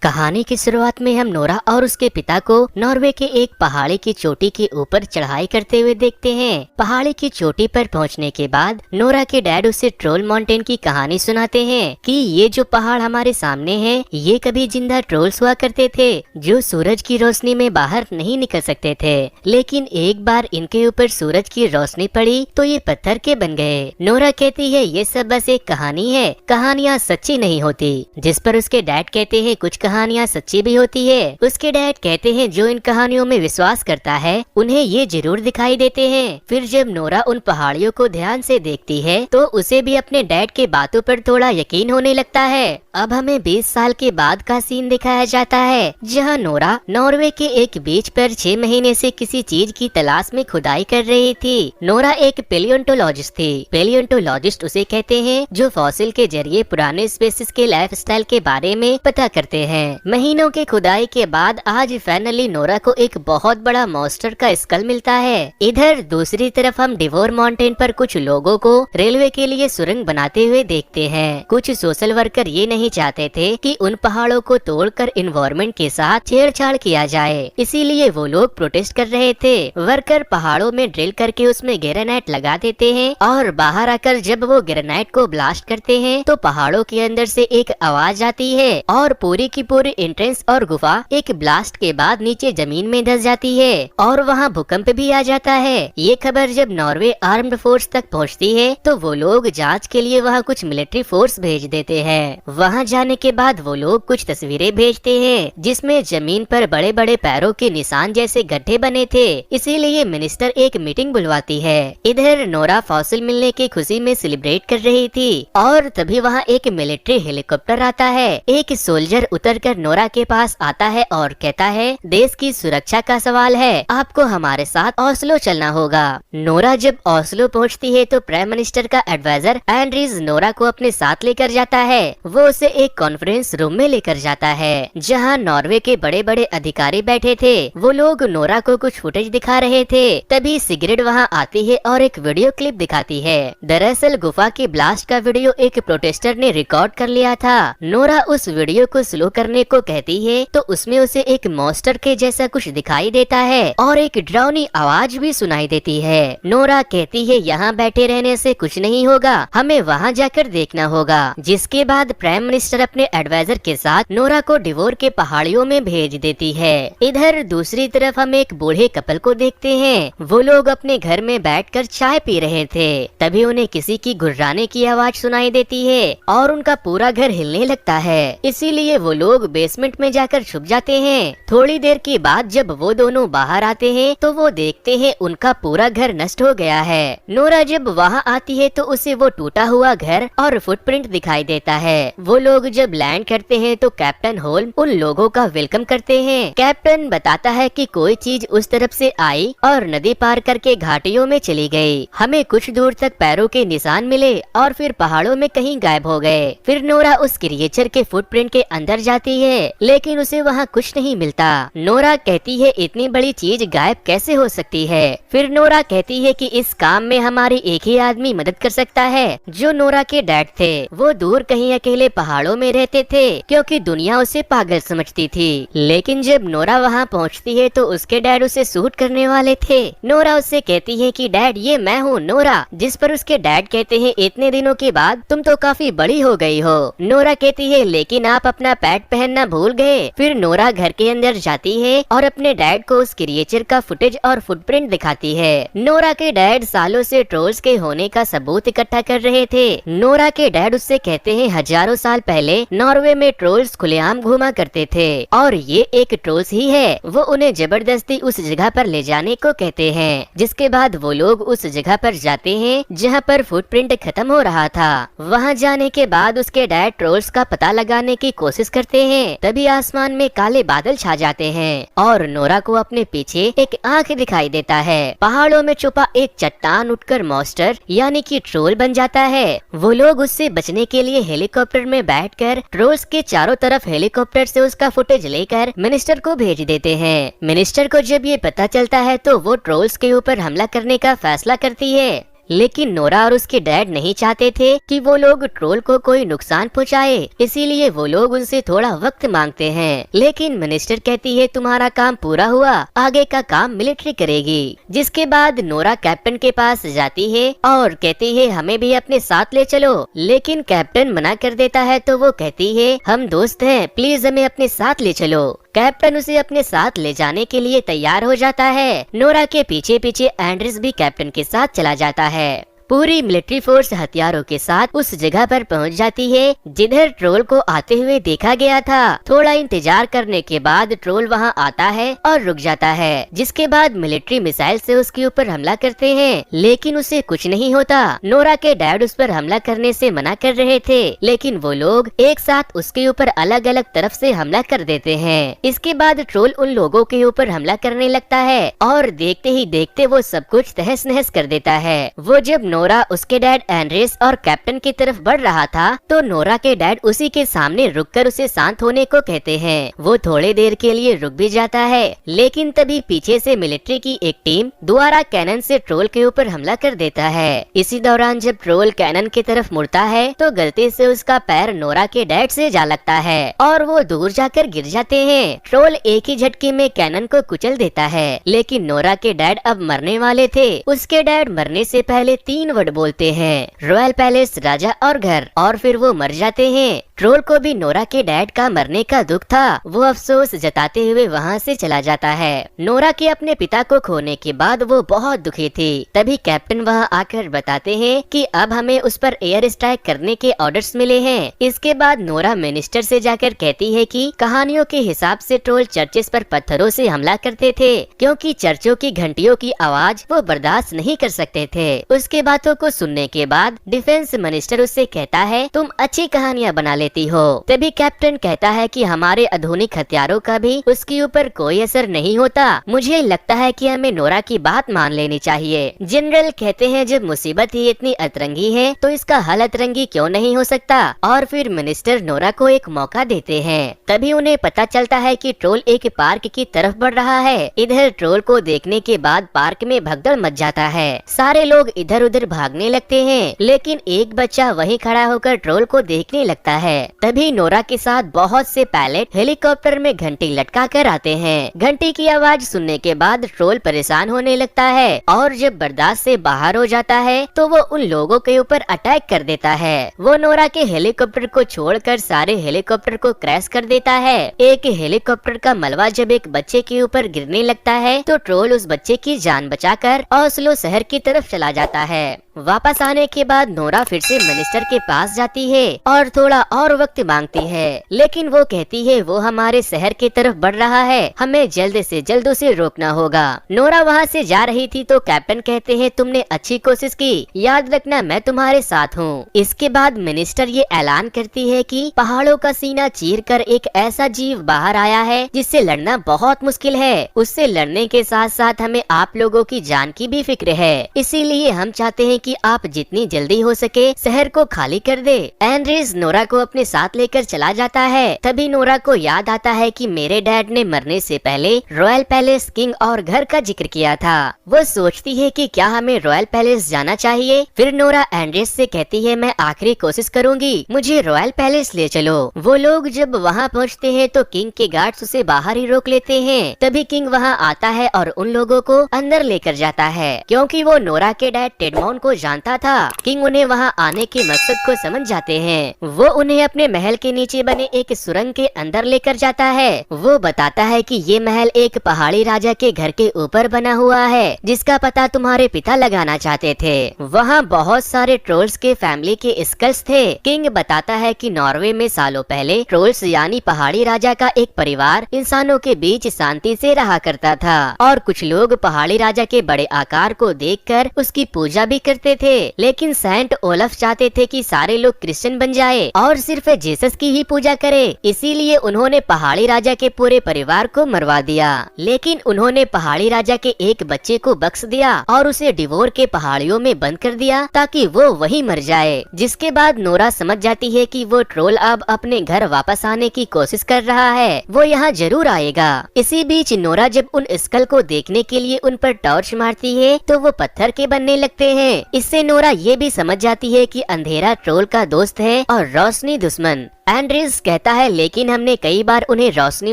कहानी की शुरुआत में हम नोरा और उसके पिता को नॉर्वे के एक पहाड़ी की चोटी के ऊपर चढ़ाई करते हुए देखते हैं। पहाड़ी की चोटी पर पहुंचने के बाद नोरा के डैड उसे ट्रोल माउंटेन की कहानी सुनाते हैं कि ये जो पहाड़ हमारे सामने है ये कभी जिंदा ट्रोल्स हुआ करते थे जो सूरज की रोशनी में बाहर नहीं निकल सकते थे, लेकिन एक बार इनके ऊपर सूरज की रोशनी पड़ी तो ये पत्थर के बन गए। नोरा कहती है ये सब बस एक कहानी है, कहानियाँ सच्ची नहीं होती। जिस पर उसके डैड कहते हैं कुछ कहानियाँ सच्ची भी होती है। उसके डैड कहते हैं जो इन कहानियों में विश्वास करता है उन्हें ये जरूर दिखाई देते हैं। फिर जब नोरा उन पहाड़ियों को ध्यान से देखती है तो उसे भी अपने डैड के बातों पर थोड़ा यकीन होने लगता है। अब हमें 20 साल के बाद का सीन दिखाया जाता है जहां नोरा नॉर्वे के एक बीच पर 6 महीने से किसी चीज की तलाश में खुदाई कर रही थी। नोरा एक पेलियोंटोलॉजिस्ट थी। पेलियोंटोलॉजिस्ट उसे कहते हैं जो फॉसिल के जरिए पुराने स्पेसिस के लाइफस्टाइल के बारे में पता करते हैं। महीनों के खुदाई के बाद आज फाइनली नोरा को एक बहुत बड़ा मॉन्स्टर का स्कल मिलता है। इधर दूसरी तरफ हम डिवोर माउंटेन पर कुछ लोगों को रेलवे के लिए सुरंग बनाते हुए देखते हैं। कुछ सोशल वर्कर ये नहीं चाहते थे कि उन पहाड़ों को तोड़कर इन्वायरमेंट के साथ छेड़छाड़ किया जाए, इसीलिए वो लोग प्रोटेस्ट कर रहे थे। वर्कर पहाड़ों में ड्रिल करके उसमें ग्रेनाइट लगा देते हैं और बाहर आकर जब वो ग्रेनाइट को ब्लास्ट करते हैं तो पहाड़ों के अंदर से एक आवाज आती है और पूरी की पूरी एंट्रेंस और गुफा एक ब्लास्ट के बाद नीचे जमीन में धंस जाती है और वहाँ भूकंप भी आ जाता है। ये खबर जब नॉर्वे आर्म्ड फोर्स तक पहुँचती है तो वो लोग जांच के लिए वहाँ कुछ मिलिट्री फोर्स भेज देते हैं। वहाँ जाने के बाद वो लोग कुछ तस्वीरें भेजते हैं जिसमें जमीन पर बड़े बड़े पैरों के निशान जैसे गड्ढे बने थे, इसीलिए मिनिस्टर एक मीटिंग बुलवाती है। इधर नोरा फॉसिल मिलने की खुशी में सेलिब्रेट कर रही थी और तभी वहाँ एक मिलिट्री हेलीकॉप्टर आता है। एक सोल्जर उतरकर नोरा के पास आता है और कहता है देश की सुरक्षा का सवाल है, आपको हमारे साथ ओस्लो चलना होगा। नोरा जब ओस्लो पहुंचती है तो प्राइम मिनिस्टर का एडवाइजर एंड्रीज नोरा को अपने साथ लेकर जाता है। वो उसे एक कॉन्फ्रेंस रूम में लेकर जाता है जहां नॉर्वे के बड़े बड़े अधिकारी बैठे थे। वो लोग नोरा को कुछ फुटेज दिखा रहे थे। तभी सिगरेट वहां आती है और एक वीडियो क्लिप दिखाती है। दरअसल गुफा के ब्लास्ट का वीडियो एक प्रोटेस्टर ने रिकॉर्ड कर लिया था। नोरा उस वीडियो को स्लो करने को कहती है तो उसमें उसे एक मॉन्स्टर के जैसा कुछ दिखाई देता है और एक डरावनी आवाज भी सुनाई देती है। नोरा कहती है यहाँ बैठे रहने से कुछ नहीं होगा, हमें वहाँ जाकर देखना होगा। जिसके बाद प्राइम मिनिस्टर अपने एडवाइजर के साथ नोरा को डिवोर के पहाड़ियों में भेज देती है। इधर दूसरी तरफ हम एक बूढ़े कपल को देखते हैं। वो लोग अपने घर में बैठकर चाय पी रहे थे। तभी उन्हें किसी की गुर्राने की आवाज सुनाई देती है और उनका पूरा घर हिलने लगता है, इसीलिए वो लोग बेसमेंट में जाकर छुप जाते हैं। थोड़ी देर के बाद जब वो दोनों बाहर आते हैं तो वो देखते हैं उनका पूरा घर नष्ट हो गया है। नोरा जब वहाँ आती है तो उसे वो टूटा हुआ घर और फुटप्रिंट दिखाई देता है। वो लोग जब लैंड करते हैं तो कैप्टन होल्म उन लोगों का वेलकम करते हैं। कैप्टन बताता है कि कोई चीज उस तरफ से आई और नदी पार करके घाटियों में चली गई। हमें कुछ दूर तक पैरों के निशान मिले और फिर पहाड़ों में कहीं गायब हो गए। फिर नोरा उस क्रिएचर के फुटप्रिंट के अंदर जाती है लेकिन उसे वहाँ कुछ नहीं मिलता। नोरा कहती है इतनी बड़ी चीज गायब कैसे हो सकती है। फिर नोरा कहती है कि इस काम में हमारी एक ही आदमी मदद कर सकता है जो नोरा के डैड थे। वो दूर कहीं अकेले पहाड़ों में रहते थे क्योंकि दुनिया उसे पागल समझती थी। लेकिन जब नोरा वहाँ पहुँचती है तो उसके डैड उसे शूट करने वाले थे। नोरा उससे कहती है कि डैड ये मैं हूँ नोरा, जिस पर उसके डैड कहते हैं इतने दिनों के बाद तुम तो काफी बड़ी हो गई हो। नोरा कहती है लेकिन आप अपना पैड पहनना भूल गए। फिर नोरा घर के अंदर जाती है और अपने डैड को उस क्रिएचर का फुटेज और फुटप्रिंट दिखाती है। नोरा के डैड सालों से ट्रोल्स के होने का सबूत इकट्ठा कर रहे थे। नोरा के डैड उससे कहते हैं हजारों साल पहले नॉर्वे में ट्रोल्स खुलेआम घूमा करते थे और ये एक ट्रोल्स ही है। वो उन्हें जबरदस्ती उस जगह पर ले जाने को कहते हैं। जिसके बाद वो लोग उस जगह पर जाते हैं जहाँ पर फुटप्रिंट खत्म हो रहा था। वहाँ जाने के बाद उसके डैड ट्रोल्स का पता लगाने की कोशिश करते हैं। तभी आसमान में काले बादल छा जाते हैं और नोरा को अपने पीछे एक आंख दिखाई देता है। पहाड़ों में छुपा एक चट्टान उठकर मॉन्स्टर यानी कि ट्रोल बन जाता है। वो लोग उससे बचने के लिए हेलीकॉप्टर में बैठकर ट्रोल्स के चारों तरफ हेलीकॉप्टर से उसका फुटेज लेकर मिनिस्टर को भेज देते हैं। मिनिस्टर को जब ये पता चलता है तो वो ट्रोल्स के ऊपर हमला करने का फैसला करती है। लेकिन नोरा और उसके डैड नहीं चाहते थे कि वो लोग ट्रोल को कोई नुकसान पहुंचाए, इसीलिए वो लोग उनसे थोड़ा वक्त मांगते हैं। लेकिन मिनिस्टर कहती है तुम्हारा काम पूरा हुआ, आगे का काम मिलिट्री करेगी। जिसके बाद नोरा कैप्टन के पास जाती है और कहती है हमें भी अपने साथ ले चलो, लेकिन कैप्टन मना कर देता है। तो वो कहती है हम दोस्त हैं, प्लीज हमें अपने साथ ले चलो। कैप्टन उसे अपने साथ ले जाने के लिए तैयार हो जाता है। नोरा के पीछे पीछे एंड्रिस भी कैप्टन के साथ चला जाता है। पूरी मिलिट्री फोर्स हथियारों के साथ उस जगह पर पहुंच जाती है जिधर ट्रोल को आते हुए देखा गया था। थोड़ा इंतजार करने के बाद ट्रोल वहां आता है और रुक जाता है, जिसके बाद मिलिट्री मिसाइल से उसके ऊपर हमला करते हैं, लेकिन उसे कुछ नहीं होता। नोरा के डैड उस पर हमला करने से मना कर रहे थे, लेकिन वो लोग एक साथ उसके ऊपर अलग अलग तरफ से हमला कर देते हैं। इसके बाद ट्रोल उन लोगों के ऊपर हमला करने लगता है और देखते ही देखते वो सब कुछ तहस नहस कर देता है। वो जब नोरा उसके डैड एंड्रिस और कैप्टन की तरफ बढ़ रहा था तो नोरा के डैड उसी के सामने रुककर उसे शांत होने को कहते हैं। वो थोड़ी देर के लिए रुक भी जाता है, लेकिन तभी पीछे से मिलिट्री की एक टीम दोबारा कैनन से ट्रोल के ऊपर हमला कर देता है। इसी दौरान जब ट्रोल कैनन की तरफ मुड़ता है तो गलती से उसका पैर नोरा के डैड से जा लगता है और वो दूर जाकर गिर जाते हैं। ट्रोल एक ही झटके में कैनन को कुचल देता है, लेकिन नोरा के डैड अब मरने वाले थे। उसके डैड मरने से पहले 3 वर्ड बोलते हैं, रॉयल पैलेस, राजा और घर, और फिर वो मर जाते हैं। ट्रोल को भी नोरा के डैड का मरने का दुख था। वो अफसोस जताते हुए वहाँ से चला जाता है। नोरा के अपने पिता को खोने के बाद वो बहुत दुखी थी। तभी कैप्टन वहाँ आकर बताते हैं कि अब हमें उस पर एयर स्ट्राइक करने के ऑर्डर्स मिले हैं। इसके बाद नोरा मिनिस्टर से जाकर कहती है कि कहानियों के हिसाब से ट्रोल चर्चेस पर पत्थरों से हमला करते थे, क्योंकि चर्चों की घंटियों की आवाज वो बर्दाश्त नहीं कर सकते थे। उसके बातों को सुनने के बाद डिफेंस मिनिस्टर उससे कहता है तुम अच्छी कहानियाँ बना लेती हो। तभी कैप्टन कहता है कि हमारे आधुनिक हथियारों का भी उसके ऊपर कोई असर नहीं होता। मुझे लगता है कि हमें नोरा की बात मान लेनी चाहिए। जनरल कहते हैं जब मुसीबत ही इतनी अतरंगी है तो इसका हल अतरंगी क्यों नहीं हो सकता, और फिर मिनिस्टर नोरा को एक मौका देते हैं। तभी उन्हें पता चलता है कि ट्रोल एक पार्क की तरफ बढ़ रहा है। इधर ट्रोल को देखने के बाद पार्क में भगदड़ मच जाता है। सारे लोग इधर उधर भागने लगते हैं, लेकिन एक बच्चा वहीं खड़ा होकर ट्रोल को देखने लगता है। तभी नोरा के साथ बहुत से पायलट हेलीकॉप्टर में घंटी लटका कर आते हैं। घंटी की आवाज सुनने के बाद ट्रोल परेशान होने लगता है और जब बर्दाश्त से बाहर हो जाता है तो वो उन लोगों के ऊपर अटैक कर देता है। वो नोरा के हेलीकॉप्टर को छोड़कर सारे हेलीकॉप्टर को क्रैश कर देता है। एक हेलीकॉप्टर का मलबा जब एक बच्चे के ऊपर गिरने लगता है तो ट्रोल उस बच्चे की जान बचाकर ओस्लो शहर की तरफ चला जाता है। वापस आने के बाद नोरा फिर से मिनिस्टर के पास जाती है और थोड़ा और वक्त मांगती है, लेकिन वो कहती है वो हमारे शहर की तरफ बढ़ रहा है, हमें जल्द से जल्द उसे रोकना होगा। नोरा वहाँ से जा रही थी तो कैप्टन कहते हैं तुमने अच्छी कोशिश की, याद रखना मैं तुम्हारे साथ हूँ। इसके बाद मिनिस्टर ये ऐलान करती है कि पहाड़ों का सीना चीरकर एक ऐसा जीव बाहर आया है जिससे लड़ना बहुत मुश्किल है। उससे लड़ने के साथ साथ हमें आप लोगों की जान की भी फिक्र है, इसीलिए हम चाहते हैं कि आप जितनी जल्दी हो सके शहर को खाली कर दे। एंड्रिस नोरा को अपने साथ लेकर चला जाता है। तभी नोरा को याद आता है कि मेरे डैड ने मरने से पहले रॉयल पैलेस, किंग और घर का जिक्र किया था। वो सोचती है कि क्या हमें रॉयल पैलेस जाना चाहिए। फिर नोरा एंड्रिस से कहती है मैं आखिरी कोशिश करूंगी, मुझे रॉयल पैलेस ले चलो। वो लोग जब वहाँ पहुँचते हैं तो किंग के गार्ड्स उसे बाहर ही रोक लेते हैं। तभी किंग वहाँ आता है और उन लोगों को अंदर लेकर जाता है, क्योंकि वो नोरा के डैड टेडमोन को जानता था। किंग उन्हें वहाँ आने के मकसद को समझ जाते हैं। वो उन्हें अपने महल के नीचे बने एक सुरंग के अंदर लेकर जाता है। वो बताता है कि ये महल एक पहाड़ी राजा के घर के ऊपर बना हुआ है, जिसका पता तुम्हारे पिता लगाना चाहते थे। वहाँ बहुत सारे ट्रोल्स के फैमिली के स्कल्स थे। किंग बताता है कि नॉर्वे में सालों पहले ट्रोल्स यानी पहाड़ी राजा का एक परिवार इंसानों के बीच शांति से रहा करता था, और कुछ लोग पहाड़ी राजा के बड़े आकार को देखकर उसकी पूजा भी करते थे। लेकिन सेंट ओलफ चाहते थे कि सारे लोग क्रिश्चियन बन जाए और सिर्फ जीसस की ही पूजा करे, इसीलिए उन्होंने पहाड़ी राजा के पूरे परिवार को मरवा दिया। लेकिन उन्होंने पहाड़ी राजा के एक बच्चे को बख्श दिया और उसे डिवोर के पहाड़ियों में बंद कर दिया ताकि वो वहीं मर जाए। जिसके बाद नोरा समझ जाती है कि वो ट्रोल अब अपने घर वापस आने की कोशिश कर रहा है, वो यहाँ जरूर आएगा। इसी बीच नोरा जब उन स्कल को देखने के लिए उन पर टॉर्च मारती है तो वो पत्थर के बनने लगते हैं। हैं। इससे नोरा ये भी समझ जाती है कि अंधेरा ट्रोल का दोस्त है और रोशनी दुश्मन। एंड्रिस कहता है लेकिन हमने कई बार उन्हें रोशनी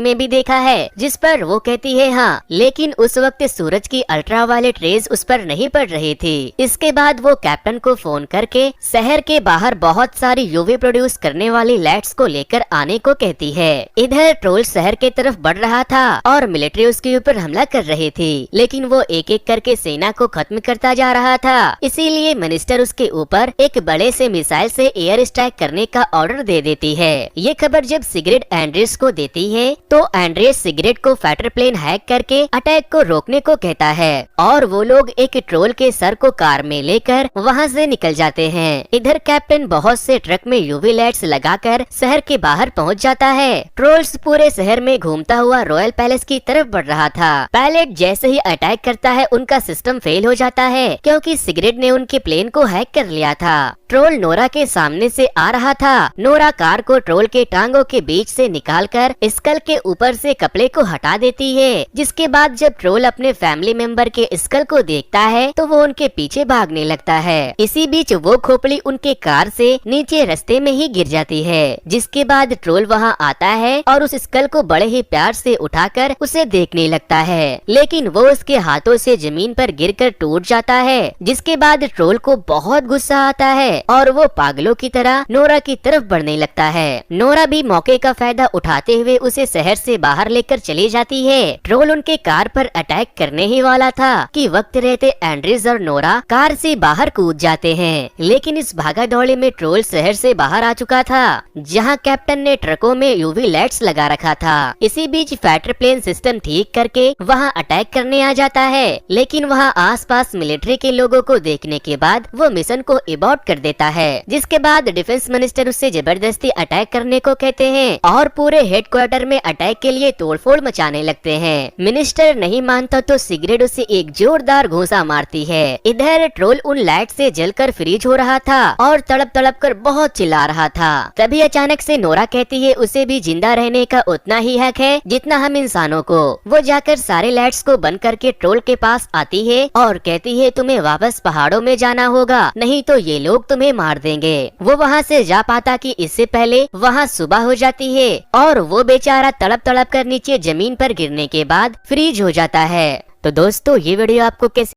में भी देखा है, जिस पर वो कहती है हाँ, लेकिन उस वक्त सूरज की अल्ट्रावायलेट रेज उस पर नहीं पड़ रही थी। इसके बाद वो कैप्टन को फोन करके शहर के बाहर बहुत सारी यूवी प्रोड्यूस करने वाली लाइट्स को लेकर आने को कहती है। इधर ट्रोल शहर के तरफ बढ़ रहा था और मिलिट्री उसके ऊपर हमला कर रही थी, लेकिन वो एक एक करके सेना को खत्म करता जा रहा था। इसीलिए मिनिस्टर उसके ऊपर एक बड़े से मिसाइल से एयर स्ट्राइक करने का ऑर्डर दे देती है। ये खबर जब सिगरेट एंड्रिस को देती है तो एंड्रिस सिगरेट को फाइटर प्लेन हैक करके अटैक को रोकने को कहता है और वो लोग एक ट्रोल के सर को कार में लेकर वहाँ से निकल जाते हैं। इधर कैप्टन बहुत से ट्रक में यूवी लाइट्स लगाकर शहर के बाहर पहुँच जाता है। ट्रोल्स पूरे शहर में घूमता हुआ रॉयल पैलेस की तरफ बढ़ रहा था। पायलट जैसे ही अटैक करता है उनका सिस्टम फेल हो जाता है क्योंकि सिगरेट ने उनके प्लेन को हैक कर लिया था। ट्रोल नोरा के सामने से आ रहा था। नोरा कार को ट्रोल के टांगों के बीच से निकालकर स्कल के ऊपर से कपड़े को हटा देती है, जिसके बाद जब ट्रोल अपने फैमिली मेंबर के स्कल को देखता है तो वो उनके पीछे भागने लगता है। इसी बीच वो खोपड़ी उनके कार से नीचे रास्ते में ही गिर जाती है, जिसके बाद ट्रोल वहाँ आता है और उस स्कल को बड़े ही प्यार से उठाकर उसे देखने लगता है, लेकिन वो उसके हाथों से जमीन पर गिरकर टूट जाता है। जिसके बाद ट्रोल को बहुत गुस्सा आता है और वो पागलों की तरह नोरा की तरफ बढ़ने लगता है। नोरा भी मौके का फायदा उठाते हुए उसे शहर से बाहर लेकर चली जाती है। ट्रोल उनके कार पर अटैक करने ही वाला था कि वक्त रहते एंड्रिस और नोरा कार से बाहर कूद जाते हैं, लेकिन इस भागा दौड़े में ट्रोल शहर से बाहर आ चुका था, जहां कैप्टन ने ट्रकों में यूवी लाइट्स लगा रखा था। इसी बीच फाइटर प्लेन सिस्टम ठीक करके वहां अटैक करने आ जाता है, लेकिन वहां आसपास मिलिट्री के लोगों को देखने के बाद वो मिशन को एबॉर्ट कर देता है। जिसके बाद डिफेंस मिनिस्टर उससे जबरदस्ती अटैक करने को कहते हैं और पूरे हेडक्वार्टर में अटैक के लिए तोड़फोड़ मचाने लगते हैं। मिनिस्टर नहीं मानता तो सिगरेट उसे एक जोरदार घूंसा मारती है। इधर ट्रोल उन लाइट से जलकर फ्रीज हो रहा था और तड़प तड़प कर बहुत चिल्ला रहा था। तभी अचानक से नोरा कहती है उसे भी जिंदा रहने का उतना ही हक है जितना हम इंसानों को। वो जाकर सारे लाइट्स को बंद करके ट्रोल के पास आती है और कहती है तुम्हें वापस पहाड़ों में जाना होगा, नहीं तो ये लोग तुम्हें मार देंगे। वो वहाँ से जा पाता कि इससे पहले वहाँ सुबह हो जाती है और वो बेचारा तड़प तड़प कर नीचे जमीन पर गिरने के बाद फ्रीज हो जाता है। तो दोस्तों ये वीडियो आपको कैसे